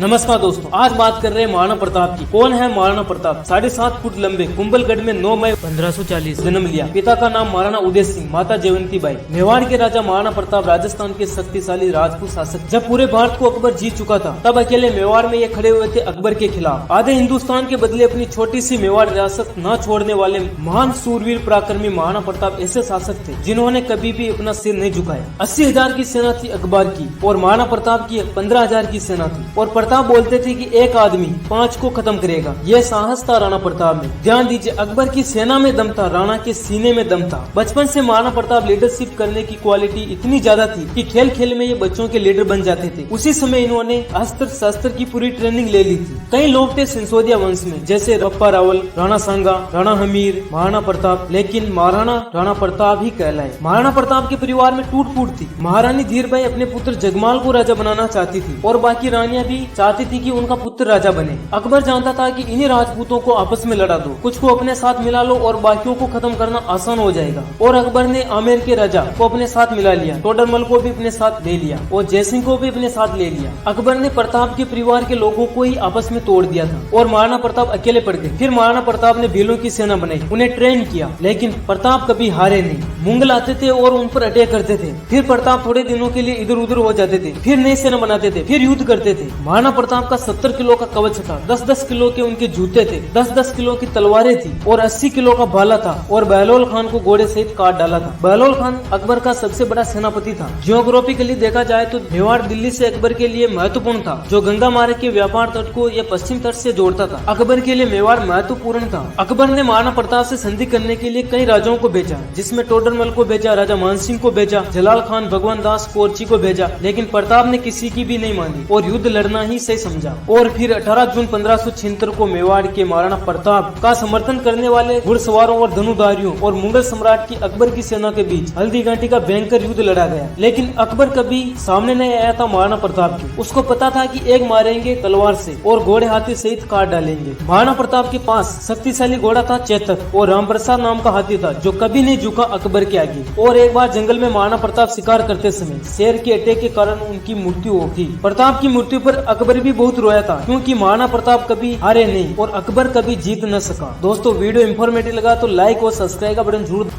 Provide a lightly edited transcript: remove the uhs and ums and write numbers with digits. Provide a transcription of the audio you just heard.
नमस्कार दोस्तों, आज बात कर रहे हैं महाराणा प्रताप की। कौन है महाराणा प्रताप? 7.5 फुट लंबे, कुंभलगढ़ में 9 मई 1540 जन्म लिया। पिता का नाम महाराणा उदय सिंह, माता जयवंती बाई। मेवाड़ के राजा महाराणा प्रताप राजस्थान के शक्तिशाली राजपूत शासक। जब पूरे भारत को अकबर जीत चुका था, तब अकेले मेवाड़ में ये खड़े हुए थे अकबर के खिलाफ। आधे हिंदुस्तान के बदले अपनी छोटी सी मेवाड़ रियासत न छोड़ने वाले महान सूरवीर पराक्रमी महाराणा प्रताप ऐसे शासक थे जिन्होंने कभी भी अपना सिर नहीं झुकाया। 80,000 की सेना थी अकबर की और महाराणा प्रताप की 15,000 की सेना थी। और प्रताप बोलते थे कि एक आदमी 5 को खत्म करेगा। यह साहस था राणा प्रताप में। ध्यान दीजिए, अकबर की सेना में दम था, राणा के सीने में दम था। बचपन से महाराणा प्रताप लीडरशिप करने की क्वालिटी इतनी ज्यादा थी कि खेल खेल में ये बच्चों के लीडर बन जाते थे। उसी समय इन्होंने अस्त्र शस्त्र की पूरी ट्रेनिंग ले ली थी। कई लोग थे सिंसोदिया वंश में, जैसे बप्पा रावल, राणा सांगा, राणा हमीर, महाराणा प्रताप, लेकिन महाराणा राणा प्रताप ही कहलाए। महाराणा प्रताप के परिवार में टूट फूट थी। महारानी धीरबाई अपने पुत्र जगमाल को राजा बनाना चाहती थी और बाकी रानियां भी चाहती थी कि उनका पुत्र राजा बने। अकबर जानता था कि इन्हीं राजपूतों को आपस में लड़ा दो, कुछ को अपने साथ मिला लो और बाकियों को खत्म करना आसान हो जाएगा। और अकबर ने आमेर के राजा को अपने साथ मिला लिया, टोडरमल को भी अपने साथ ले लिया और जयसिंह को भी अपने साथ ले लिया। अकबर ने प्रताप के परिवार के लोगों को ही आपस में तोड़ दिया था और महाराणा प्रताप अकेले पड़ गए। फिर महाराणा प्रताप ने भीलों की सेना बनाई, उन्हें ट्रेन किया, लेकिन प्रताप कभी हारे नहीं। मुगल आते थे और उन पर अटैक करते थे। फिर प्रताप थोड़े दिनों के लिए इधर उधर हो जाते थे, फिर नई सेना बनाते थे, फिर युद्ध करते थे। महाराणा प्रताप का 70 किलो का कवच था, 10-10 किलो के उनके जूते थे, 10-10 किलो की तलवारें थी और 80 किलो का भाला था। और बहलोल खान को घोड़े सहित काट डाला था। बहलोल खान अकबर का सबसे बड़ा सेनापति था। जियोग्राफिकली देखा जाए तो मेवाड़ दिल्ली से अकबर के लिए महत्वपूर्ण था, जो गंगा मार्ग के व्यापार तट को या पश्चिम तट से जोड़ता था। अकबर के लिए मेवाड़ महत्वपूर्ण था। अकबर ने महाराणा प्रताप से संधि करने के लिए कई राजाओं को भेजा, जिसमें टोडरमल को भेजा, राजा मानसिंह को भेजा, जलाल खान, भगवान दास कोरची को भेजा, लेकिन प्रताप ने किसी की भी नहीं मानी और युद्ध लड़ना ही सही समझा। और फिर 18 जून 1576 को मेवाड़ के महाराणा प्रताप का समर्थन करने वाले घुड़सवारों और धनुधारियों और मुगल सम्राट की अकबर की सेना के बीच हल्दी घाटी का भयंकर युद्ध लड़ा गया। लेकिन अकबर कभी सामने नहीं आया था महाराणा प्रताप के। उसको पता था कि एक मारेंगे तलवार से और घोड़े हाथी सहित काट डालेंगे। महाराणा प्रताप के पास शक्तिशाली घोड़ा था चेतक और रामप्रसाद नाम का हाथी था, जो कभी नहीं झुका अकबर के आगे। और एक बार जंगल में महाराणा प्रताप शिकार करते समय शेर के अटैक के कारण उनकी मृत्यु हो गई। प्रताप की मृत्यु पर अकबर भी बहुत रोया था, क्योंकि महाराणा प्रताप कभी हारे नहीं और अकबर कभी जीत न सका। दोस्तों, वीडियो इंफॉर्मेटिव लगा तो लाइक और सब्सक्राइब का बटन जरूर